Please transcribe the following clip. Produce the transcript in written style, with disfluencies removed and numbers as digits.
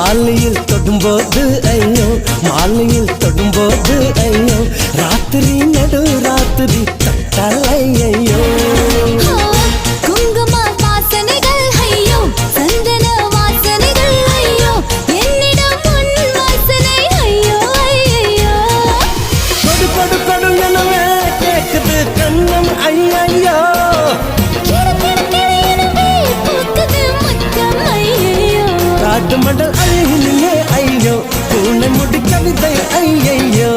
மாலையில் தொடும்போது ஐயோ மாலையில் தொடும்போது ஐயோ ராத்திரி நடு ராத்திரி தட்டலை ஐயோ குங்கும வாசனைகள் ஐயோ சந்தன வாசனைகள் ஐயோ என்னிடம் உன் வாசனை ஐயோ ஐயோ கொடு கொடு கொடு எனவே கேக்குது கண்ணம் ஐயோ காட்டு மண்டல் ஐயோ பூனை முடி கவிதை ஐயோ